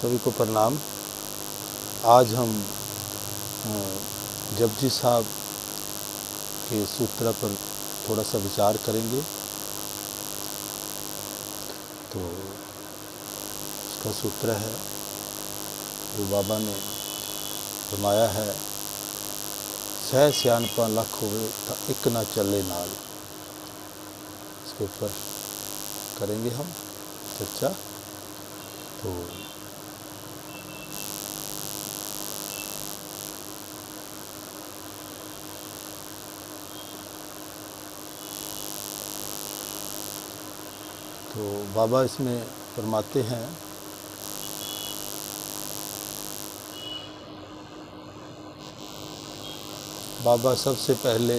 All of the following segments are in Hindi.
सभी को प्रणाम। आज हम जपजी साहब के सूत्र पर थोड़ा सा विचार करेंगे। तो उसका सूत्र है जो बाबा ने फरमाया है, सह सियानपा लख होवे तो एक ना चले नाल। इसके ऊपर करेंगे हम चर्चा। तो बाबा इसमें फरमाते हैं, बाबा सबसे पहले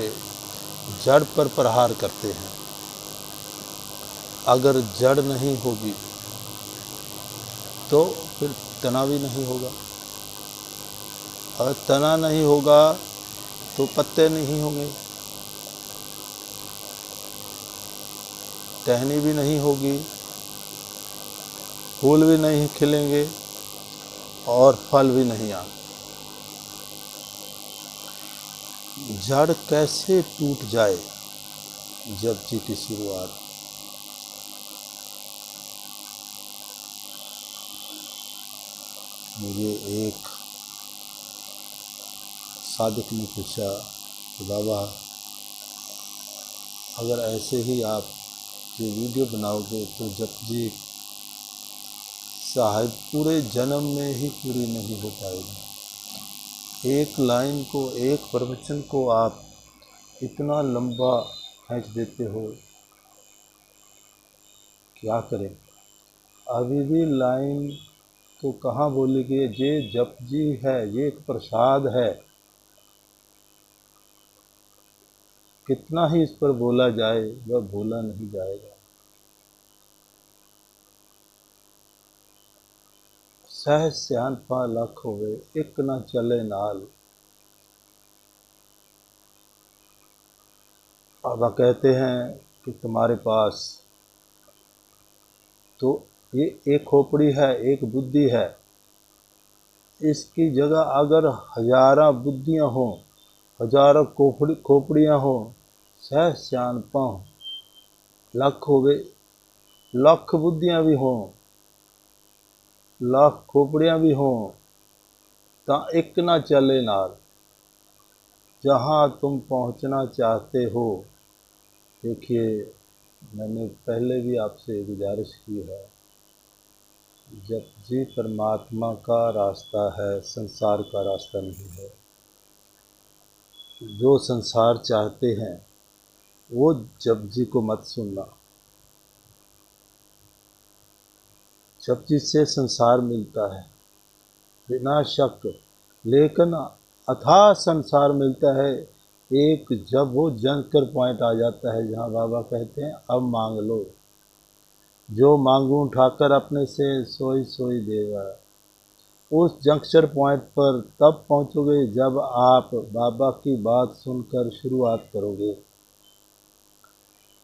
जड़ पर प्रहार करते हैं। अगर जड़ नहीं होगी तो फिर तना भी नहीं होगा, और तना नहीं होगा तो पत्ते नहीं होंगे, टहनी भी नहीं होगी, फूल भी नहीं खिलेंगे और फल भी नहीं आएंगे। जड़ कैसे टूट जाए जपजी की शुरुआत। मुझे एक साधक ने पूछा कि बाबा, अगर ऐसे ही आप ये वीडियो बनाओगे तो जपजी साहिब पूरे जन्म में ही पूरी नहीं हो पाएगी। एक लाइन को, एक प्रवचन को आप इतना लंबा खींच देते हो, क्या करें। अभी भी लाइन तो कहाँ बोली गई, ये जपजी है, ये एक प्रसाद है। कितना ही इस पर बोला जाए वह बोला नहीं जाएगा। सह सियानपा लख होवे एक ना चले नाल। बाबा कहते हैं कि तुम्हारे पास तो ये एक खोपड़ी है, एक बुद्धि है। इसकी जगह अगर हजारों बुद्धियां हों, हजारों खोपड़ियां हों, सह सियानपा हो, लख होवे, लख बुद्धियां भी हों, लाख खोपड़ियां भी हों, ता एक ना चले नाल। जहाँ तुम पहुँचना चाहते हो, देखिए मैंने पहले भी आपसे गुजारिश की है, जपजी परमात्मा का रास्ता है, संसार का रास्ता नहीं है। जो संसार चाहते हैं वो जपजी को मत सुनना। जपजी से संसार मिलता है बिना शक, लेकिन अथाह संसार मिलता है एक जब वो जंकर पॉइंट आ जाता है जहाँ बाबा कहते हैं अब मांग लो, जो मांगूं ठाकर अपने से सोई सोई देगा। उस जंक्शन पॉइंट पर तब पहुँचोगे जब आप बाबा की बात सुनकर शुरुआत करोगे।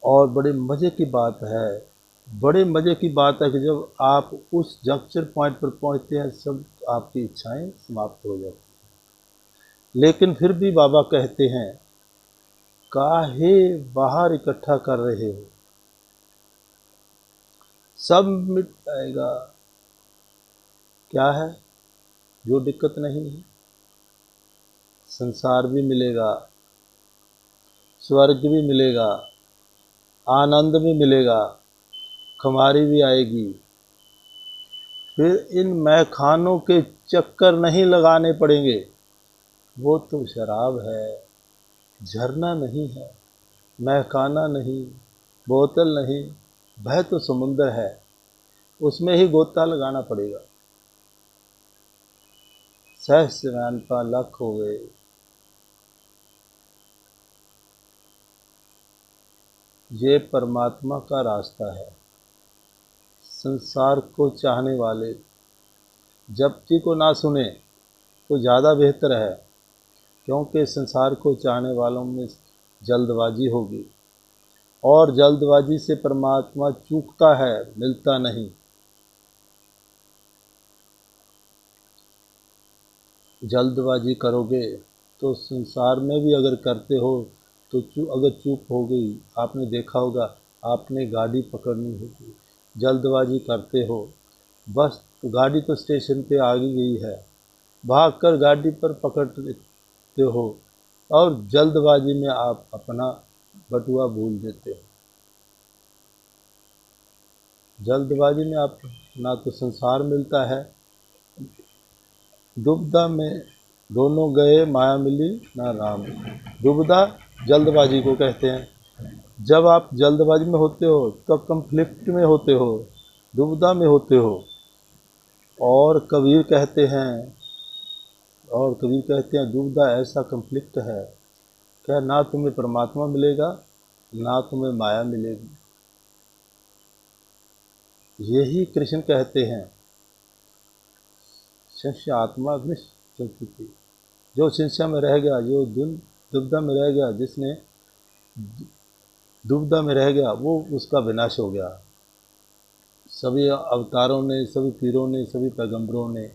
और बड़े मज़े की बात है, बड़े मज़े की बात है कि जब आप उस जंक्शन पॉइंट पर पहुँचते हैं, सब आपकी इच्छाएं समाप्त हो जाती हैं। लेकिन फिर भी बाबा कहते हैं, काहे बाहर इकट्ठा कर रहे हो, सब मिट जाएगा। क्या है जो दिक्कत नहीं है? संसार भी मिलेगा, स्वर्ग भी मिलेगा, आनंद भी मिलेगा, खुमारी भी आएगी। फिर इन मैखानों के चक्कर नहीं लगाने पड़ेंगे। वो तो शराब है, झरना नहीं है, मैखाना नहीं, बोतल नहीं, वह तो समुंदर है, उसमें ही गोता लगाना पड़ेगा। सह सियानपा लख होवे, ये परमात्मा का रास्ता है। संसार को चाहने वाले जपजी को ना सुने तो ज़्यादा बेहतर है, क्योंकि संसार को चाहने वालों में जल्दबाजी होगी और जल्दबाजी से परमात्मा चूकता है, मिलता नहीं। जल्दबाजी करोगे तो संसार में भी अगर करते हो तो अगर चूक हो गई, आपने देखा होगा, आपने गाड़ी पकड़नी होगी, जल्दबाजी करते हो, बस गाड़ी तो स्टेशन पे आ गई है, भागकर गाड़ी पर पकड़ लेते हो और जल्दबाजी में आप अपना बटुआ भूल देते हो। जल्दबाजी में आप ना तो संसार मिलता है, दुविधा में दोनों गए माया मिली ना राम। दुविधा जल्दबाजी को कहते हैं। जब आप जल्दबाजी में होते हो तब कंफ्लिक्ट में होते हो, दुविधा में होते हो। और कबीर कहते हैं दुविधा ऐसा कंफ्लिक्ट है, क्या ना तुम्हें परमात्मा मिलेगा ना तुम्हें माया मिलेगी। यही कृष्ण कहते हैं, शिष्य आत्मा निश्चित। जो शिष्य में रह गया, जो दुविधा में रह गया, जिसने दुविधा में रह गया, वो उसका विनाश हो गया। सभी अवतारों ने, सभी पीरों ने, सभी पैगंबरों ने,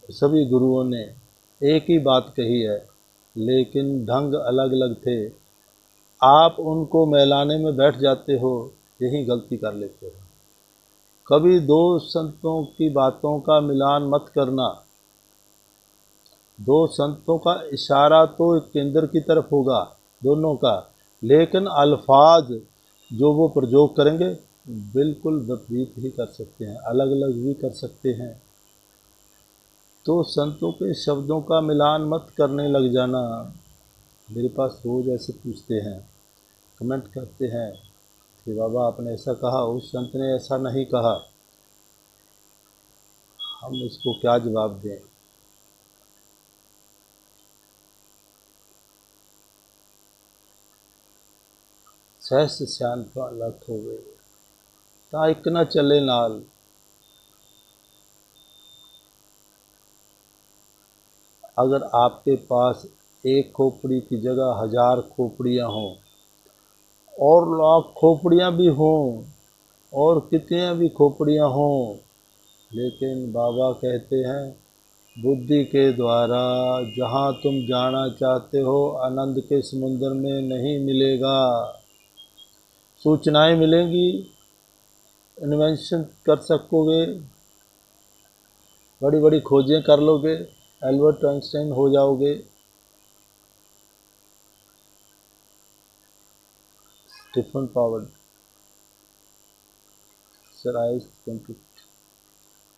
सभी गुरुओं ने एक ही बात कही है, लेकिन ढंग अलग अलग थे। आप उनको मिलाने में बैठ जाते हो, यही गलती कर लेते हो। कभी दो संतों की बातों का मिलान मत करना। दो संतों का इशारा तो केंद्र की तरफ होगा दोनों का, लेकिन अल्फाज जो वो प्रयोग करेंगे बिल्कुल विपरीत ही कर सकते हैं, अलग अलग भी कर सकते हैं। तो संतों के शब्दों का मिलान मत करने लग जाना। मेरे पास रोज़ ऐसे पूछते हैं, कमेंट करते हैं कि बाबा आपने ऐसा कहा, उस संत ने ऐसा नहीं कहा, हम उसको क्या जवाब दें। सहस सियान का लठ हो गए, ता एक न चले नाल। अगर आपके पास एक खोपड़ी की जगह 1000 खोपड़ियाँ हों और लाख खोपड़ियाँ भी हों और कितनी भी खोपड़ियाँ हों, लेकिन बाबा कहते हैं बुद्धि के द्वारा जहाँ तुम जाना चाहते हो आनंद के समुद्र में नहीं मिलेगा। सूचनाएं मिलेंगी, इन्वेंशन कर सकोगे, बड़ी बड़ी खोजें कर लोगे, एल्बर्ट आइंस्टाइन हो जाओगे। Stephen power, sir Isaac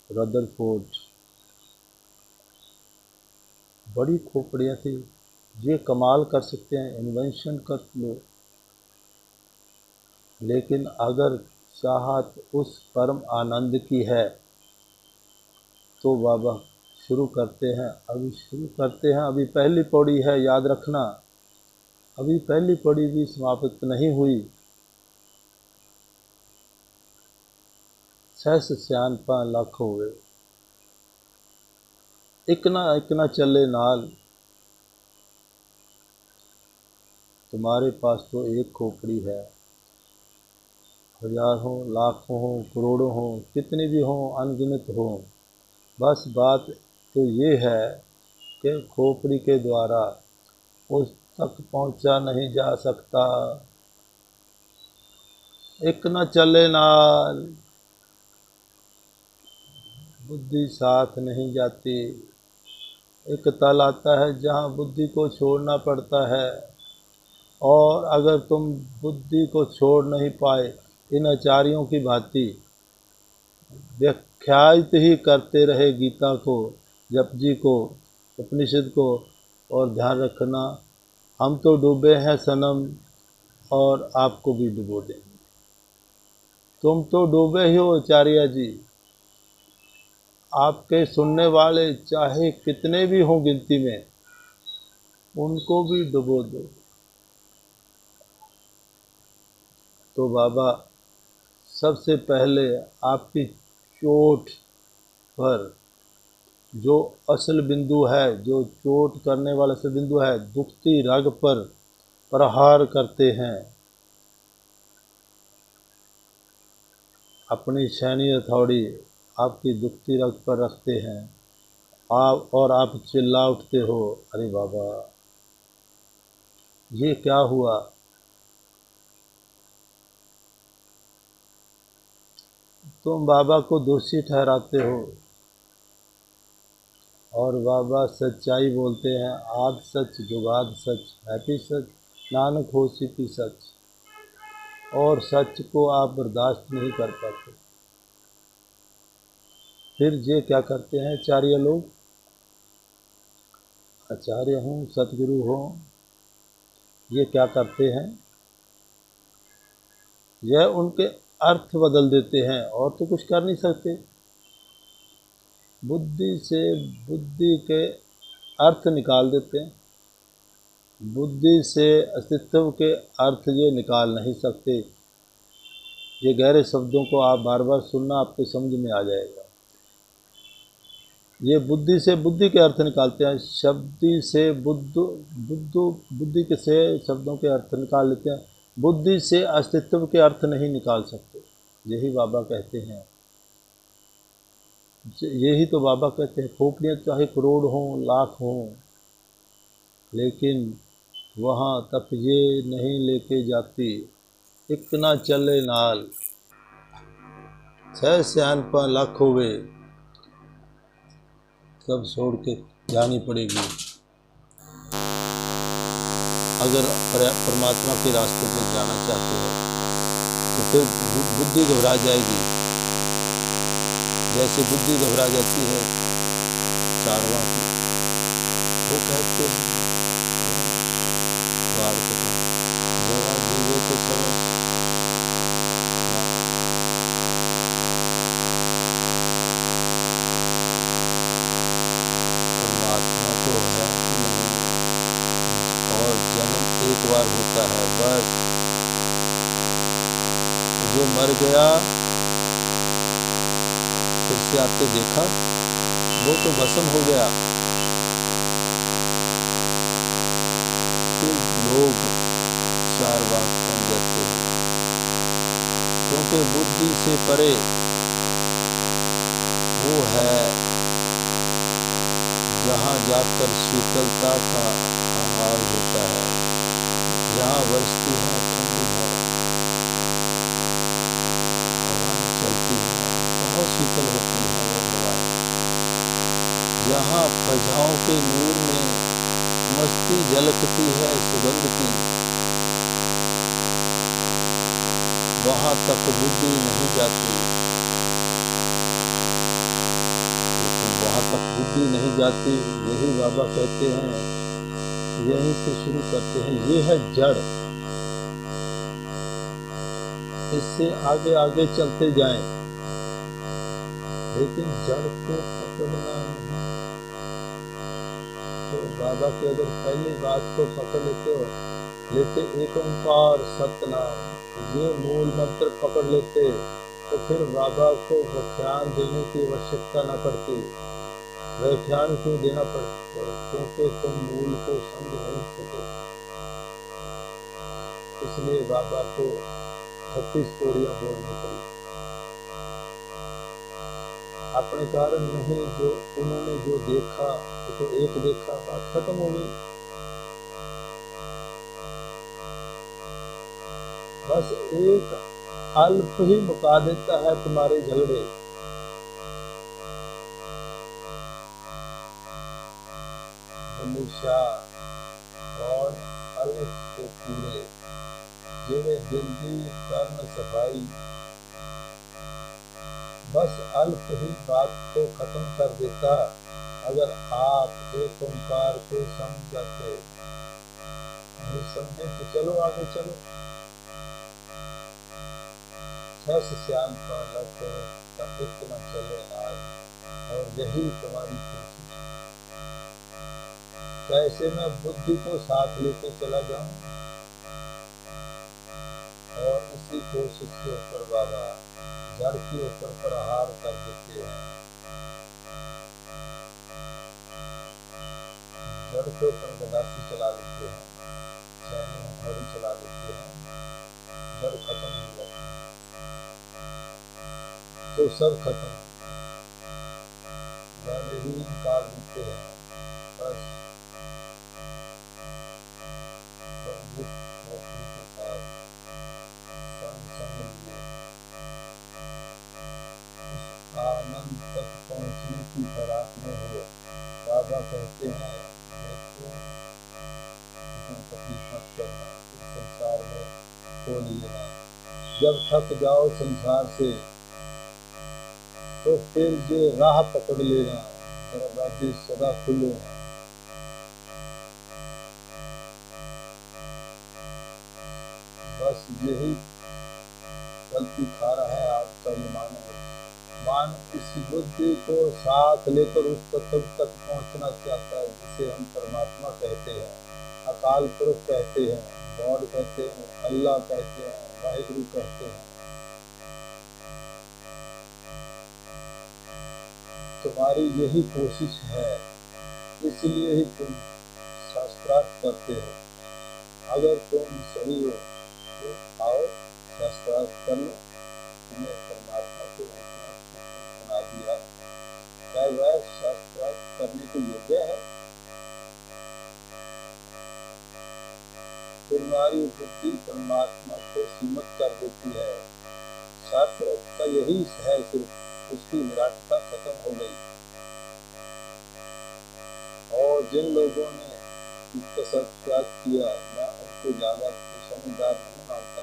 Rutherford, बड़ी खोपड़ियाँ थी, ये कमाल कर सकते हैं, इन्वेंशन कर लो। लेकिन अगर चाहत उस परम आनंद की है तो बाबा शुरू करते हैं, अभी पहली पौड़ी है, याद रखना, अभी पहली पौड़ी भी समाप्त नहीं हुई। सहस सियान पा लख हो गए, इकना चले नाल। तुम्हारे पास तो एक खोपड़ी है, 1000 हो, लाखों हो, करोड़ों हो, कितनी भी हो, अनगिनत हो, बस बात तो ये है कि खोपड़ी के द्वारा उस तक पहुंचा नहीं जा सकता। एक न चले नाल, बुद्धि साथ नहीं जाती। एक तल आता है जहाँ बुद्धि को छोड़ना पड़ता है, और अगर तुम बुद्धि को छोड़ नहीं पाए, इन आचार्यों की भांति व्याख्यात ही करते रहे गीता को, जप जी को, उपनिषद को, और ध्यान रखना हम तो डूबे हैं सनम और आपको भी डुबो देंगे। तुम तो डूबे ही हो आचार्य जी, आपके सुनने वाले चाहे कितने भी हों गिनती में, उनको भी डुबो दो। तो बाबा सबसे पहले आपकी चोट पर जो असल बिंदु है, जो चोट करने वाला असल बिंदु है, दुखती रग पर प्रहार करते हैं, अपनी सैनी हथौड़ी आपकी दुखती रग पर रखते हैं आप चिल्ला उठते हो, अरे बाबा ये क्या हुआ। तुम बाबा को दोषी ठहराते हो और बाबा सच्चाई बोलते हैं, आद सच जुगाद सच हैप्पी सच नानक होसी की सच, और सच को आप बर्दाश्त नहीं कर पाते। फिर ये क्या करते हैं आचार्य लोग, आचार्य हों सतगुरु हों, ये क्या करते हैं, यह उनके अर्थ बदल देते हैं और तो कुछ कर नहीं सकते। बुद्धि से बुद्धि के अर्थ निकाल देते हैं, बुद्धि से अस्तित्व के अर्थ ये निकाल नहीं सकते। ये गहरे शब्दों को आप बार बार सुनना, आपको समझ में आ जाएगा। ये बुद्धि से बुद्धि के अर्थ निकालते हैं, शब्दी से बुद्धि के से शब्दों के अर्थ निकाल लेते हैं, बुद्धि से अस्तित्व के अर्थ नहीं निकाल सकते। यही बाबा कहते हैं, यही तो बाबा कहते हैं, खोपड़ियाँ चाहे करोड़ हों लाख हों, लेकिन वहाँ तक ये नहीं लेके जाती, इतना चले नाल 6 सियानपा लाख होवे, सब छोड़ के जानी पड़ेगी। अगर परमात्मा के रास्ते पे जाना चाहते हो तो फिर बुद्धि घबरा जाएगी, जैसे बुद्धि घबरा जाती है चारवां की। वो कहते हैं जगह जीवे तो समझ, परमात्मा तो है नहीं, और जन्म एक बार होता है बस। जो मर गया फिर से आते देखा, वो तो भस्म हो गया। फिर लोग चारवाक बन जाते हैं, क्योंकि बुद्धि से परे वो है जहाँ जाकर शीतलता का आभास होता है, जहाँ बरसती है ठंडी हवा, हवाएं चलती हैं बहुत शीतल होती है वो हवाएं, जहाँ फजाओं के नूर में मस्ती झलकती है सुगंध की, वहाँ तक बुद्धि नहीं जाती। वहाँ तक बुद्धि नहीं जाती, यही बाबा कहते हैं, यहीं से शुरू करते हैं। ये है जड़, इससे आगे आगे चलते जाएं, लेकिन जड़ को पकड़ना नहीं। तो बाबा की अगर पहली बात को पकड़ लेते एक ओंकार सतनाम, ये मूल मंत्र पकड़ लेते, तो फिर बाबा को व्याख्यान देने की आवश्यकता न पड़ती। व्याख्यान क्यों देना पड़ता? क्योंकि तुम मूल को समझ नहीं सके, इसलिए बाबा को 36 कोड़ियां बोलनी पड़ी। अपने कारण नहीं, जो उन्होंने जो देखा तो एक देखा, बात खत्म हो गई। बस एक अल्प ही मुका देता है तुम्हारे झगड़े। हमेशा और अलग से पूरे जेड़े जल्दी करन सफाई, बस अल्प ही बात को खत्म कर देता अगर आप एक ओंकार को समझ जाते। नहीं समझे तो चलो आगे चलो, 6 श्याम का लक्ष्य इतना चले आज, और यही तुम्हारी कोशिश। कैसे मैं बुद्धि को साथ लेके चला जाऊं, और इसी कोशिश के ऊपर बाबा जड़ के ऊपर प्रहार कर देते हैं। जड़ के ऊपर गदासी चला देते हैं, सैनी हथौड़ी चला देते हैं, जड़ खत्म हो जाती है तो सब खत्म। मैंने यही निकाल देते हैं। बस मुक्त होने के बाद संग लिए उस आनंद तक पहुँचने की फिराक में हो। बाबा कहते हैं देखो इसमें तकलीफ मत करना, इस संसार में खो लेना। जब थक जाओ संसार से तो फिर ये राह पकड़ लेना, दरवाजे सदा खुले हैं। बस यही गलती खा रहा है आपका ये मान इस बुद्धि को साथ लेकर उस तत्व तक पहुंचना चाहता है जिसे हम परमात्मा कहते हैं, अकाल पुरुष कहते हैं, गॉड कहते हैं, अल्लाह कहते हैं, वाहिगुरु कहते हैं। तुम्हारी यही कोशिश है, इसलिए ही तुम शास्त्रार्थ करते हो। अगर तुम सही हो तो आओ शास्त्रार्थ कर लो, तुम्हें परमात्मा को सुना दिया, क्या वह शास्त्रार्थ करने के योग्य है? तुम्हारी बुद्धि परमात्मा को सीमित कर देती है। शास्त्र का यही है, सिर्फ उसकी विराटता खत्म हो गई। और जिन लोगों ने इसका सत्याग किया, मैं उनको ज्यादा समझदार नहीं मानता।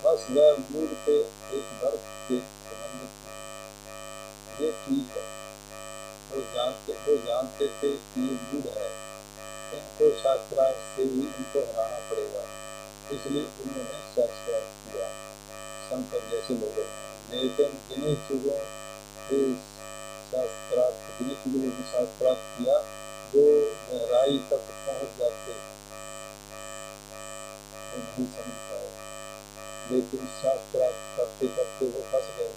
बस वह मूड पे एक वर्ष के संबंधित थे, ये ठीक है। वो जानते थे कि ये मूड है, इनको शास्त्रार्थ से ही इनको हराना पड़ेगा, इसलिए उन्होंने शास्त्रार्थ किया, शंकर जैसे लोगों ने। लेकिन जिन्हें चीजों से शास्त्रार्थ किया, जो गहराई तक पहुंच जाते नहीं समझ पाए, लेकिन शास्त्रार्थ करते करते वो फंस गए।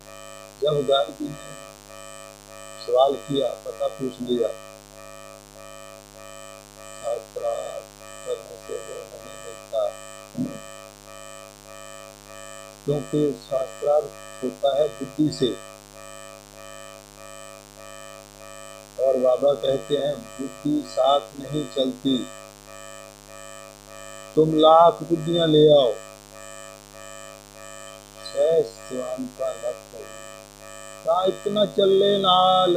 जब गांधी ने सवाल किया, पता पूछ लिया, शास्त्रार्थ करने से वो नहीं मिलता, क्योंकि शास्त्रार्थ होता है बुद्धि से। और बाबा कहते हैं बुद्धि साथ नहीं चलती, तुम लाख बुद्धियां ले आओ, जवान का लक्ष्य का इतना चले नाल,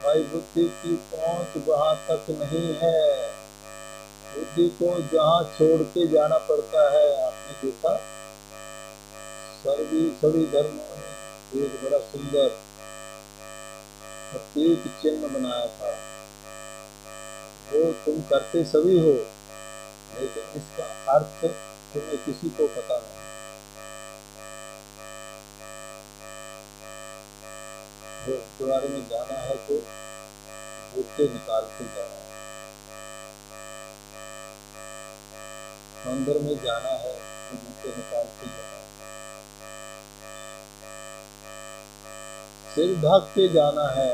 भाई बुद्धि की पहुंच वहां तक नहीं है। बुद्धि को जहां छोड़ के जाना पड़ता है। आपने देखा सभी धर्मों ने एक बड़ा सुंदर प्रतीक चिन्ह बनाया था, वो तुम करते सभी हो, लेकिन इसका अर्थ तुम्हें किसी को पता नहीं। गुरुद्वारे में जाना है तो जूते निकाल के जाना है, मंदिर में जाना है तो जूते निकाल के जाना है, सिर ढक के जाना है,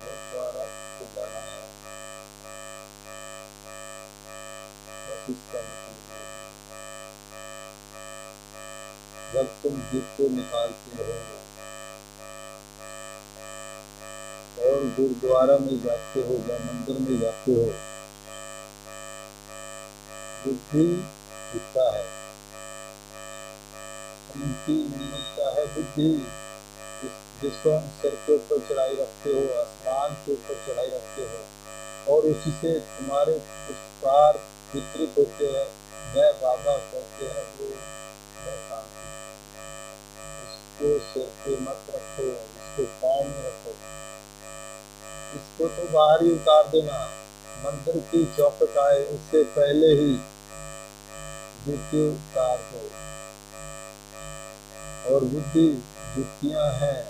गुरुद्वारा को जाना है। बस इसका मतलब जब तुम जूते निकालते हो और गुरुद्वारा में जाते हो या मंदिर में जाते हो, बुद्धि दिखता है, उनकी मिलता है बुद्धि, जिसको हम सर के ऊपर चढ़ाई रखते हो, आसमान के ऊपर चढ़ाई रखते हो, और उसी से तुम्हारे पुरस्कार वितरित होते हैं। वह बाबा कहते हैं वो शांति, इसको सिर पे मत रखो, इसको पाँव में रखो, इसको तो बाहर ही उतार देना। मंदिर की चौखट आए उससे पहले ही जूते उतार दो। और बुद्धि जुतियां हैं,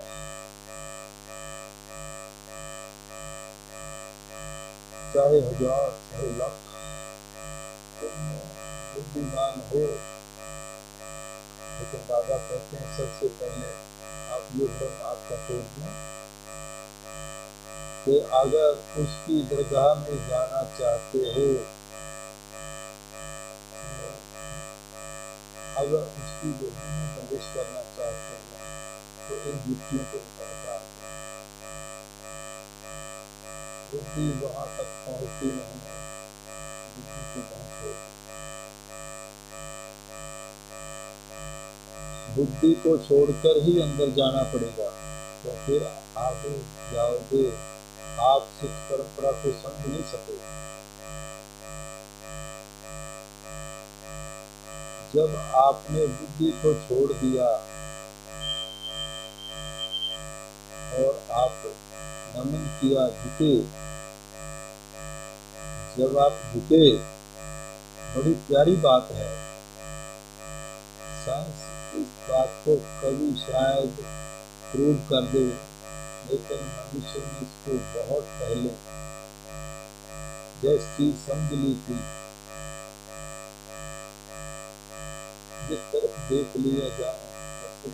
चाहे हजार चाहे लाख, तुम बुद्धिमान हो, लेकिन बाबा कहते हैं सबसे पहले आप ये भ्रम आपका तोड़ दें कि अगर उसकी दरगाह में जाना चाहते हो, अगर उसकी गोदी में प्रवेश करना चाहते हो, तो इन जुतियों को निकाल बुद्धि वहां तक पहुंचती नहीं है, बुद्धि को वहां छोड़, बुद्धि को छोड़कर ही अंदर जाना पड़ेगा, तो फिर आगे जाओगे, आप सिख परंपरा को समझ नहीं सके। जब आपने बुद्धि को छोड़ दिया और आप नमन किया, झुके, जब आप झुके, बड़ी प्यारी बात है, साइंस इस बात को कभी शायद प्रूव कर दे, लेकिन मनुष्य ने इसको बहुत पहले जैसी चीज समझ ली थी, जिस तरफ देख लिया जाए तो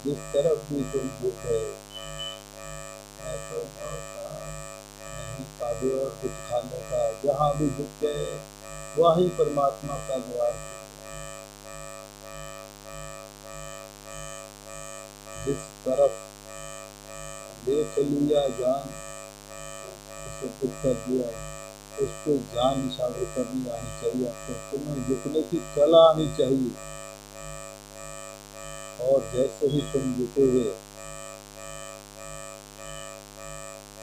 जिस तरफ भी तुम झुक गए, मैं तो नहीं पावे और कुछ खाने का, जहाँ भी झुक गए वही परमात्मा का द्वार, जिस तरफ देख लिया जान उसे कुछ कर दिया, उसको जान निशावर करनी आनी चाहिए आपको, तुम्हें झुकने की कला आनी चाहिए, और जैसे ही तुम झुकोगे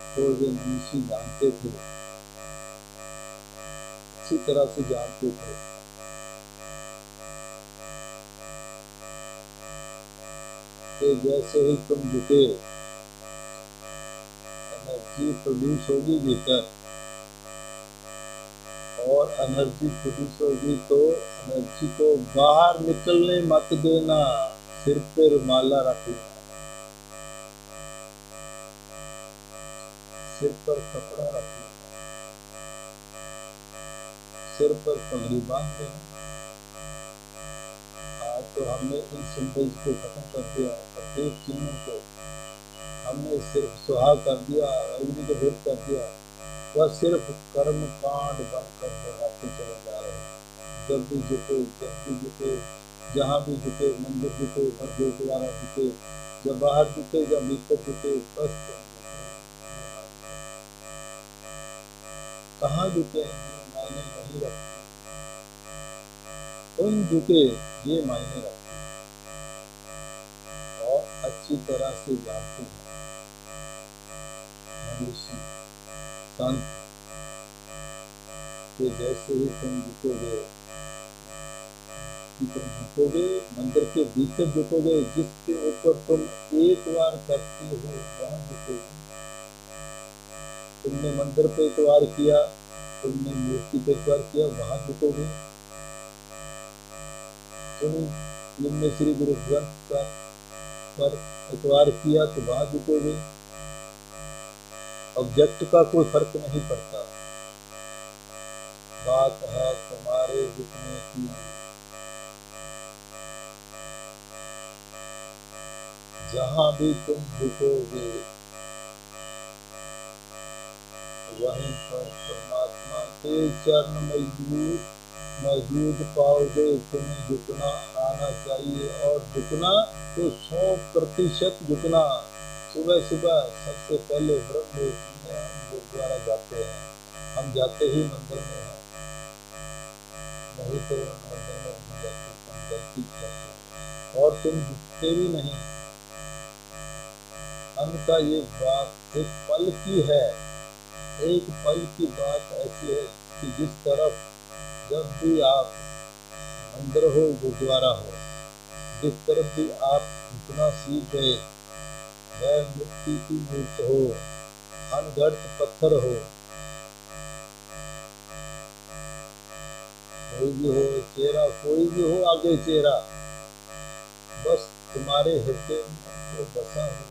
तो वे मनुष्य जानते थे, अच्छी तरह से जानते थे, कि जैसे ही तुम झुके एनर्जी प्रोड्यूस होगी भीतर, और एनर्जी प्रोड्यूस होगी तो एनर्जी को बाहर निकलने मत देना, सिर पे रुमाला रखना, सिर पर कपड़ा रखना, सिर पर पगड़ी बांध देना। आज तो हमने इन सिंबल्स को खत्म कर दिया, प्रत्येक चिन्हों को हमने सिर्फ सुहाग कर दिया, अग्नि को भेद कर दिया, वह सिर्फ कर्म कांड बनकर दोहराते चले जा रहे हैं। जब भी झुके, जहाँ भी झुके, मंदिर झुके, गुरुद्वारा झुके, जब बाहर झुके, जब भीतर झुके, बस कहाँ झुके मायने नहीं रखते, तुम झुके ये मायने रखते, और अच्छी तरह से जानते हैं मनुष्य संत कि जैसे ही तुम झुकोगे, मंदिर के भीतर झुकोगे, जिसके ऊपर तुम एक बार करते हो वहां झुकोगे, तुमने मंदिर पे एक बार किया, तुमने मूर्ति पे एक बार किया, वहां झुकोगे, तुमने श्री गुरु ग्रंथ पर एक बार किया तो वहां झुकोगे, ऑब्जेक्ट का कोई फर्क नहीं पड़ता, बात है तुम्हारे झुकने की, जहां भी तुम झुकोगे वहीं पर परमात्मा के चरण मौजूद पाओगे। तुम्हें झुकना आना चाहिए, और झुकना तो 100% झुकना। सुबह सुबह सबसे पहले ब्रह्म गुरुद्वारा जाते हैं, हम जाते ही मंदिर में हैं, नहीं तो मंदिर में नहीं जाते, हम गलती करते, और तुम झुकते भी नहीं। अंत ये बात एक पल की है, एक पल की बात ऐसी है कि जिस तरफ जब भी आप मंदिर हो, गुरुद्वारा हो, जिस तरफ भी आप झुकना सीख गए, वह मिट्टी की मूर्त हो, अनगढ़ पत्थर हो, कोई भी हो, चेहरा कोई भी हो, आगे चेहरा, बस तुम्हारे हृदय में वो बसा हो,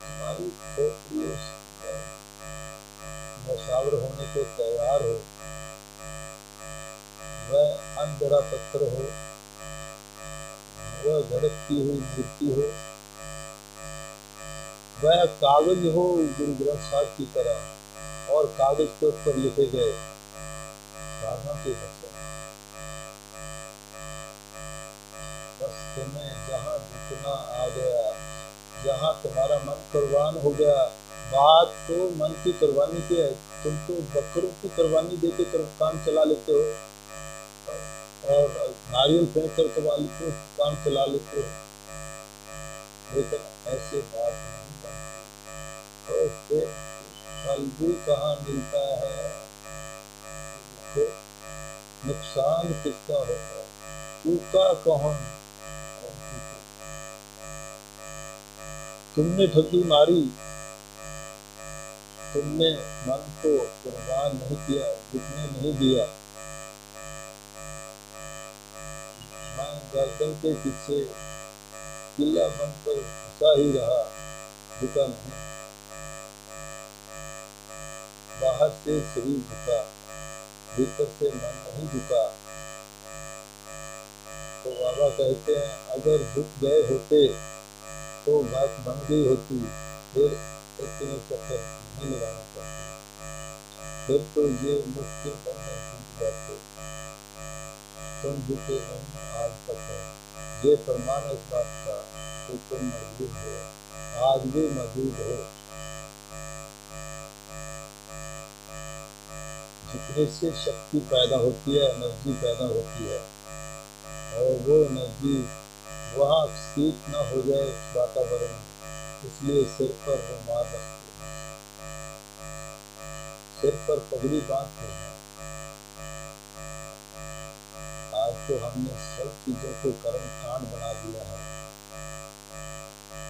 तुम्हारी खोपड़ी नौशावर होने को तैयार हो, वह अनगढ़ा पत्थर हो, वह धड़कती हुई मूर्ति हो, वह कागज हो गुरु ग्रंथ साहब की तरह, और कागज के ऊपर लिखे गए धारणा के वचन। बस तुम्हें जहाँ झुकना आ गया, जहाँ तुम्हारा मन कुर्बान हो गया, बात तो मन की कुर्बानी की है, तुम तो बकरों की कुर्बानी देके काम चला लेते हो, और नारियल फेंक कर काम चला लेते हो, लेकिन ऐसे बात नहीं बनती। तो फिर फल भी कहाँ मिलता है, तो नुकसान किसका होता है, चूका कौन। तुमने ठगी मारी, तुमने मन को कुर्बान नहीं किया, जितने नहीं दिया, मैं गर्दन के पीछे किला बनकर फंसा ही रहा, झुका नहीं। बाहर से शरीर झुका, भीतर से मन नहीं झुका। तो बाबा कहते हैं अगर झुक गए होते तो बात बन गई होती, फिर इतने चक्कर नहीं लगाना पड़ते, फिर तो ये मुश्किल बंधन टूट जाते। तुम झुके नहीं आज तक है, ये प्रमाण इस बात का कि तुम मौजूद हो, आज भी मौजूद हो। झुकने से शक्ति पैदा होती है, एनर्जी पैदा होती है, और वो एनर्जी वहाँ शीत न हो जाए वातावरण में, इसलिए सिर पर रुमाल रखते हैं, सिर पर पगड़ी बांधते हैं। आज तो हमने सब चीजों को कर्म कांड बना दिया है,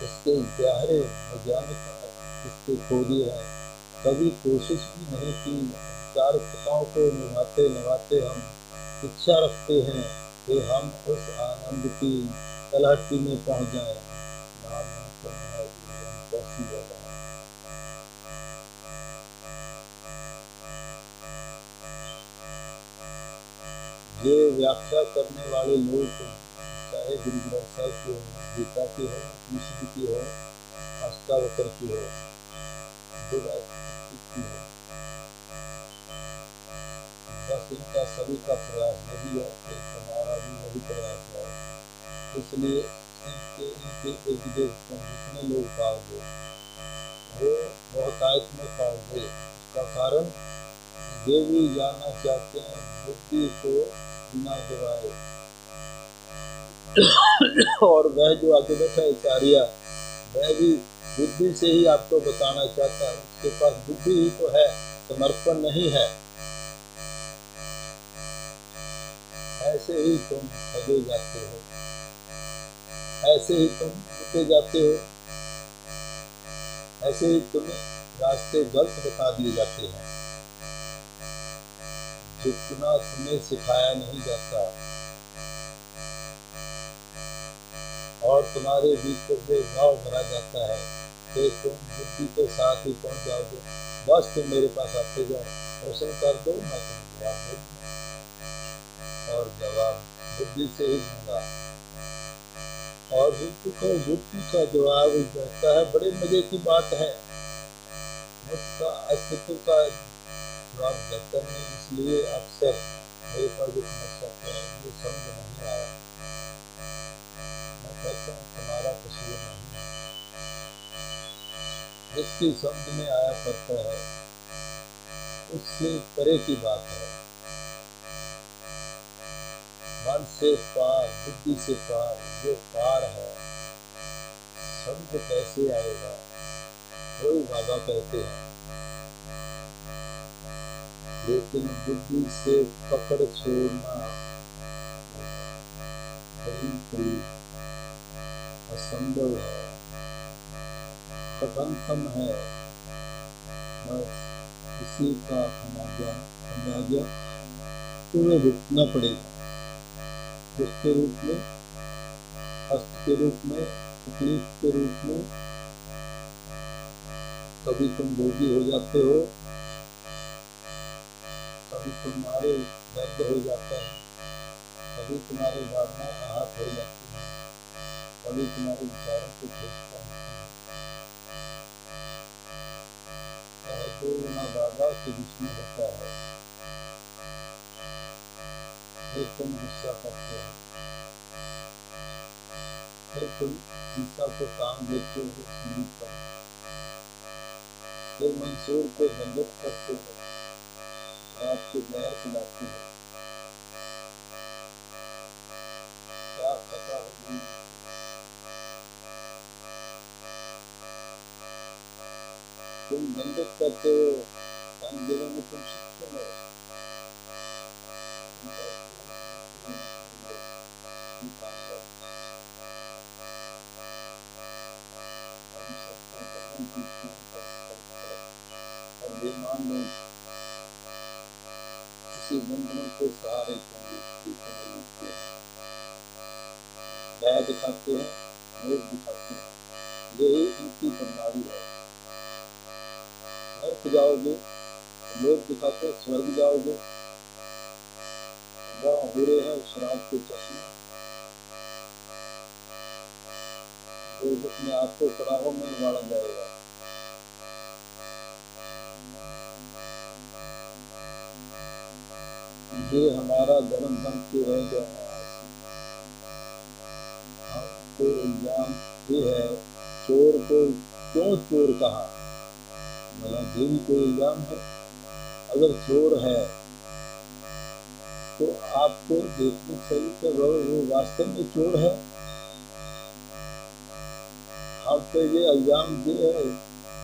इसके गहरे वैज्ञानिक इसके खो दिए हैं, कभी कोशिश भी नहीं की। चारित्रिकाओं को निभाते निभाते हम इच्छा रखते हैं कि हम उस आनंद की तलहटी में पहुंच जाए। ये व्याख्या करने वाले लोग, चाहे गुरु ग्रंथ साहिब की हो, गीता की हो, कृष्ण की हो, अष्टावक्र की हो, की हो, बस इनका सभी का प्रयास नहीं है, हमारा भी वही प्रयास है। इसलिए इनके इर्द गिर्द जितने लोग पाओगे वो बहुतायत में पाओगे। इसका कारण ये भी जानना चाहते हैं बुद्धि को बिना दबाए, और वह जो आगे बैठा है चारिया, वह भी बुद्धि से ही आपको बताना चाहता है, उसके पास बुद्धि ही तो है, समर्पण नहीं है। ऐसे ही तुम ठगे जाते हो, ऐसे ही तुम रुके जाते हो, ऐसे ही तुम्हें रास्ते गलत बता दिए जाते हैं। जितना तुम्हें सिखाया नहीं जाता और तुम्हारे भीतर से भाव भरा जाता है कि तुम बुद्धि के साथ ही पहुंच जाओगे, बस तुम मेरे पास आते जाओ, प्रश्न कर दो, मैं तुम्हें जवाब दे दूंगा, और जवाब बुद्धि से ही दूंगा। और बुद्धि का जवाब देता है, बड़े मजे की बात है, उसका अस्तित्व का जवाब देता नहीं। इसलिए अक्सर मेरे पास जो समस्या है वो समझ नहीं आया, मैं कहता हूँ तुम्हारा कसूर नहीं है, जिसकी समझ में आया करता है उससे परे की बात है। मन से पार, बुद्धि से पार, जो पार है, समझ कैसे आएगा, वही बाबा कहते हैं। लेकिन बुद्धि से पकड़ छोड़ना कहीं असंभव है, कठिन है, बस इसी का अंदाजा तुम्हें भुगतना पड़ेगा, उसके रूप में, कष्ट के रूप में, तकलीफ के रूप में। कभी तुम रोगी हो जाते हो, कभी तुम्हारे दर्द हो जाता है, कभी तुम्हारे भावनाएं आहत हो जाती हैं, कभी तुम्हारे विचारों को ठेस पहुंचती है। तो ना बाबा के जिसमें होता है, फिर तुम गुस्सा करते हो, फिर तुम सीता को काम देते हो संगीत पर, फिर मंसूर को दंडित करते हैं, शराब के जहर पिलाते हैं। क्या खता होगी, तुम दंडित करते हो, अंधेरे में तुम शिक्षण हो। और बेईमान लोग किसी बंधनों के सहारे दया दिखाते हैं, मोह दिखाते हैं, यही इनकी प्रणाली है। नर्क जाओगे, लोग दिखाते हैं स्वर्ग जाओगे, वह हो रहे हैं शराब के चश्मे, दोजख में आपको कड़ाहों में उबाला जाएगा। ये हमारा धर्म बन के रह गया। हमको इल्जाम ये है, चोर को क्यों चोर कहा, मतलब ये भी कोई इल्जाम है। अगर चोर है तो आपको देखना चाहिए कि वो वास्तव में चोर है। आप पे ये इल्जाम ये है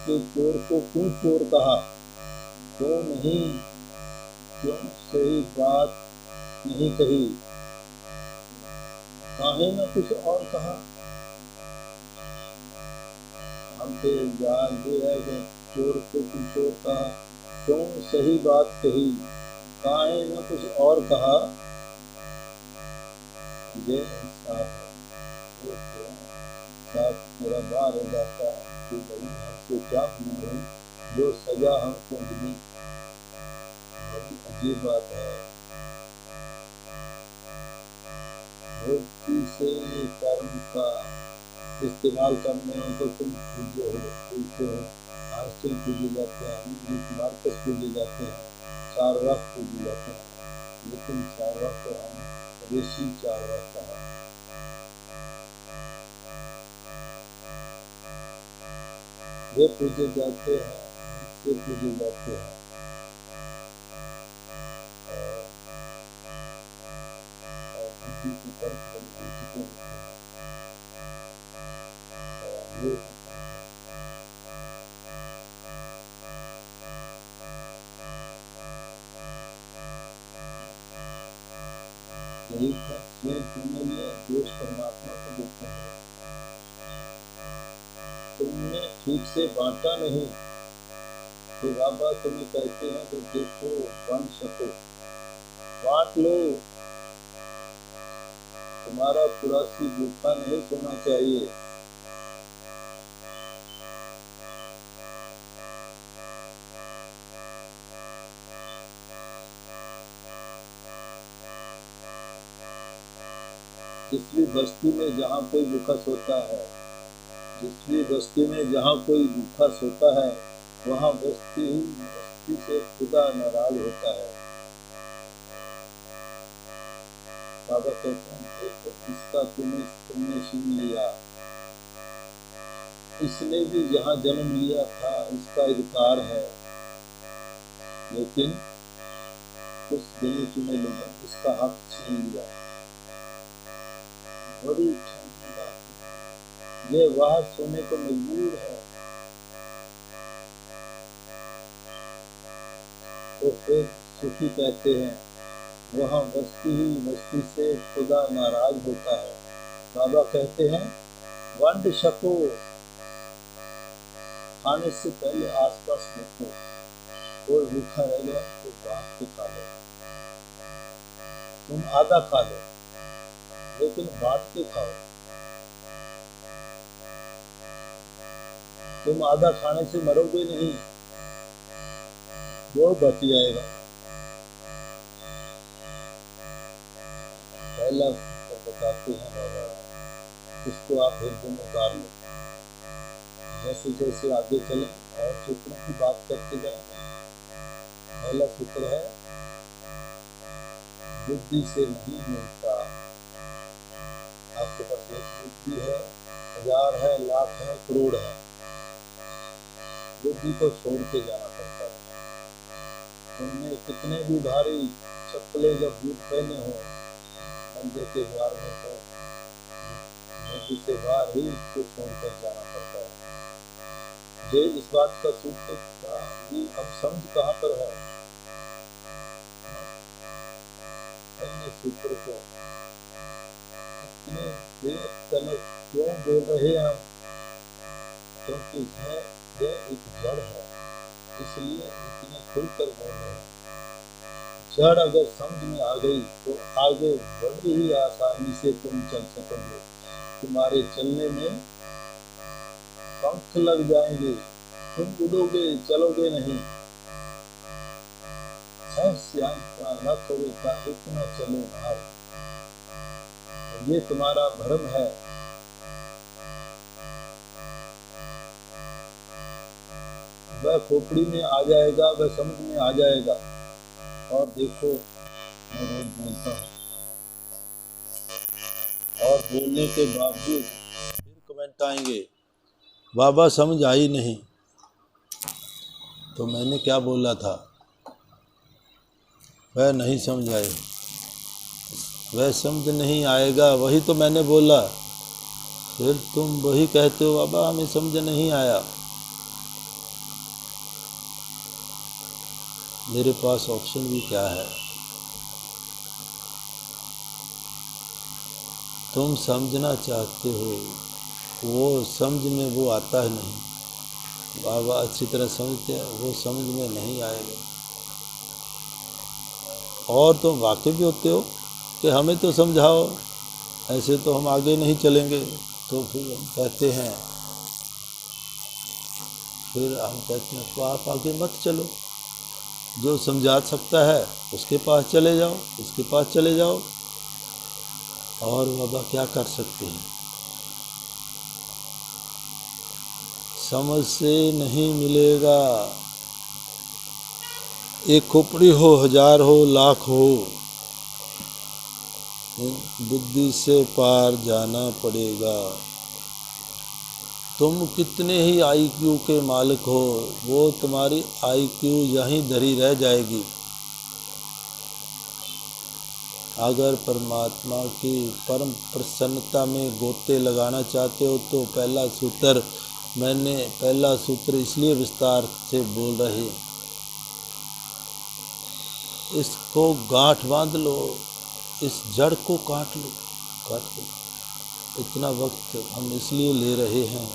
कि चोर को क्यों चोर कहा, क्यों नहीं, क्यों सही बात नहीं कही, काहे ना कुछ और कहा। हम पे इल्जाम ये है कि चोर को क्यों चोर कहा, क्यों सही बात कही, काहे ना कुछ और कहा। ये इंसाफ है, मेरा बार हो जाता है कि भाई हमको क्या भूल गई, जो सजा हमको मिली, बड़ी अजीब बात है। भक्ति से कर्म का इस्तेमाल करने को तुम पूज्य हो, आइंस्टीन पूजे जाते हैं, मार्कस पूजे जाते हैं, चारवाक पूजे जाते हैं, लेकिन चारवाक तो हम ऋषि चारवाक का है। वे पूजे जाते हैं, वे पूजे जाते हैं, और बुद्धि की तरफ दोष परमात्मा को देते हैं। तुमने ठीक से बांटा नहीं तो बाबा तुम्हें कहते हैं कि देखो बन सको, बांट लो। तुम्हारा पुरासी भूखा नहीं सोना चाहिए। जिसकी बस्ती में जहाँ कोई भूखा सोता है, जिसकी बस्ती में जहाँ कोई भूखा सोता है, वहाँ बस्ती से खुदा नाराज होता है। बाबा कहते हैं देखो इसका तुमने सुन लिया, इसने भी जहाँ जन्म लिया था इसका अधिकार है, लेकिन उस गिने चुने लोगों इसका हक छीन लिया। बड़ी ये वह सोने को मजबूर है। तो फिर सुखी कहते हैं वहाँ बस्ती से खुदा नाराज होता है। बाबा कहते हैं वंड शको, खाने से पहले आसपास देखो, कोई भूखा रह गया तो बांट के खा लो, तुम आधा खा लो लेकिन बांट के खाओ। तुम आधा खाने से मरोगे नहीं, वो बच जाएगा। पहला तो बताते हैं बाबा, इसको आप हृदय में उतार लो। जैसे जैसे आगे चले और सूत्रों की बात करते जाएंगे। पहला सूत्र है बुद्धि से नहीं मिलता। आपके पास एक बुद्धि है, 1000 है, लाख है, करोड़ है, बुद्धि को छोड़ के जाना पड़ता है। तुमने कितने भी भारी चप्पलें जब बूट पहने हो मंदिर के द्वार में, तो बुद्धि से बाहर ही इसको छोड़कर जाना पड़ता है। ये इस बात का सूत्र का भी अब समझ कहाँ पर है। अन्य सूत्र को इतने बेतलब क्यों बोल रहे हैं हम, क्योंकि यह एक जड़ है, इसलिए इतने खुलकर बोल रहे हैं। जड़ अगर समझ में आ गई तो आगे बड़ी ही आसानी से तुम चल सकोगे। तुम्हारे चलने में पंख लग जाएंगे, तुम उड़ोगे, चलोगे नहीं। श्याम का लख होगा इतना चलो भाई, ये तुम्हारा भ्रम है। वह खोपड़ी में आ जाएगा, वह समझ में आ जाएगा। और देखो मैं रोज बोलता हूँ और बोलने के बावजूद फिर कमेंट आएंगे बाबा समझ आई नहीं। तो मैंने क्या बोला था, वह नहीं समझ आए, वह समझ नहीं आएगा, वही तो मैंने बोला। फिर तुम वही कहते हो बाबा हमें समझ नहीं आया। मेरे पास ऑप्शन भी क्या है। तुम समझना चाहते हो, वो समझ में वो आता है नहीं। बाबा अच्छी तरह समझते हैं, वो समझ में नहीं आएगा। और तुम वाकिफ भी होते हो कि हमें तो समझाओ, ऐसे तो हम आगे नहीं चलेंगे। तो फिर हम कहते हैं तो आप आगे मत चलो, जो समझा सकता है उसके पास चले जाओ, उसके पास चले जाओ। और बाबा क्या कर सकते हैं, समझ से नहीं मिलेगा। एक खोपड़ी हो, 1000 हो, लाख हो, बुद्धि से पार जाना पड़ेगा। तुम कितने ही आईक्यू के मालिक हो, वो तुम्हारी आईक्यू यहीं धरी रह जाएगी। अगर परमात्मा की परम प्रसन्नता में गोते लगाना चाहते हो तो पहला सूत्र इसलिए विस्तार से बोल रहे, इसको गांठ बांध लो, इस जड़ को काट लो। इतना वक्त हम इसलिए ले रहे हैं,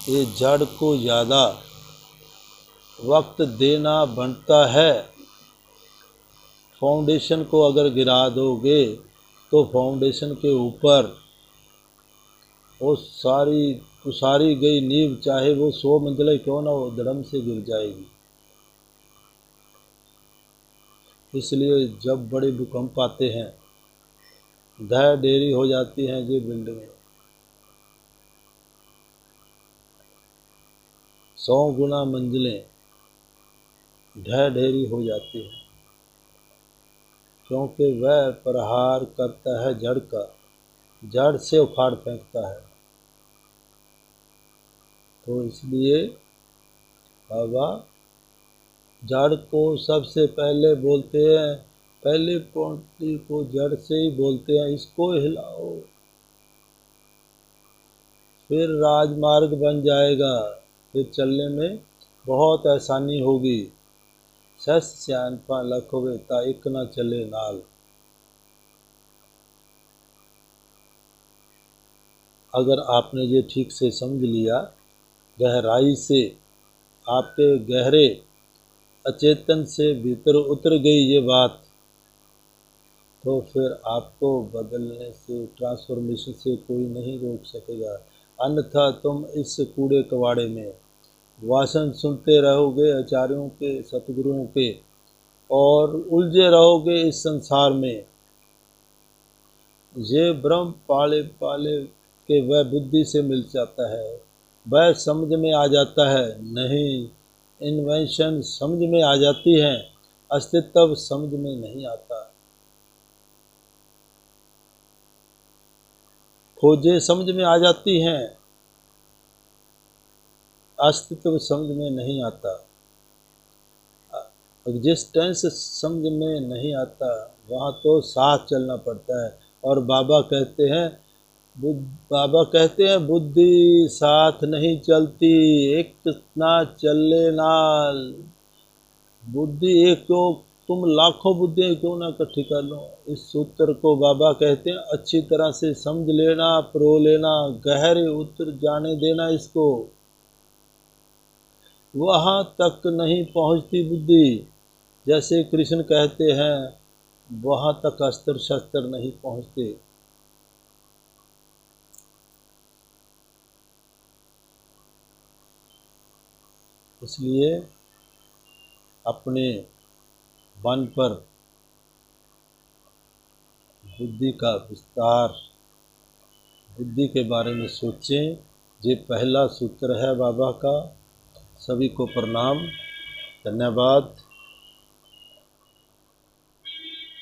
ये जड़ को ज़्यादा वक्त देना बनता है। फाउंडेशन को अगर गिरा दोगे तो फाउंडेशन के ऊपर वो सारी उसारी गई नींव चाहे वो 100 मंजिला क्यों ना हो, धड़म से गिर जाएगी। इसलिए जब बड़े भूकंप आते हैं, ढह ढेरी हो जाती हैं ये बिल्डिंगें, 100 गुना मंजिलें ढह ढेरी हो जाती हैं, क्योंकि वह प्रहार करता है जड़ का, जड़ से उखाड़ फेंकता है। तो इसलिए बाबा जड़ को सबसे पहले बोलते हैं, पहले पंक्ति को जड़ से ही बोलते हैं, इसको हिलाओ, फिर राजमार्ग बन जाएगा, फिर चलने में बहुत आसानी होगी। सस सियानपा लखोगे ता एक न चले नाल। अगर आपने ये ठीक से समझ लिया, गहराई से आपके गहरे अचेतन से भीतर उतर गई ये बात, तो फिर आपको बदलने से, ट्रांसफॉर्मेशन से कोई नहीं रोक सकेगा। अन्यथा तुम इस कूड़े कबाड़े में वासन सुनते रहोगे आचार्यों के, सतगुरुओं के, और उलझे रहोगे इस संसार में। ये ब्रह्म पाले पाले के वह बुद्धि से मिल जाता है, वह समझ में आ जाता है। नहीं, इन्वेंशन समझ में आ जाती हैं, अस्तित्व समझ में नहीं आता। खोजें समझ में आ जाती हैं, अस्तित्व समझ में नहीं आता, एग्जिस्टेंस समझ में नहीं आता, वहाँ तो साथ चलना पड़ता है। और बाबा कहते हैं बुद्धि साथ नहीं चलती, एक ना चले नाल। बुद्धि एक क्यों, तुम लाखों बुद्धियाँ क्यों ना इकट्ठी कर लो। इस सूत्र को बाबा कहते हैं अच्छी तरह से समझ लेना, प्रो लेना, गहरे उतर जाने देना इसको। वहाँ तक नहीं पहुँचती बुद्धि, जैसे कृष्ण कहते हैं वहाँ तक अस्त्र शस्त्र नहीं पहुँचते। इसलिए अपने मन पर बुद्धि का विस्तार, बुद्धि के बारे में सोचें। ये पहला सूत्र है बाबा का। सभी को प्रणाम, धन्यवाद।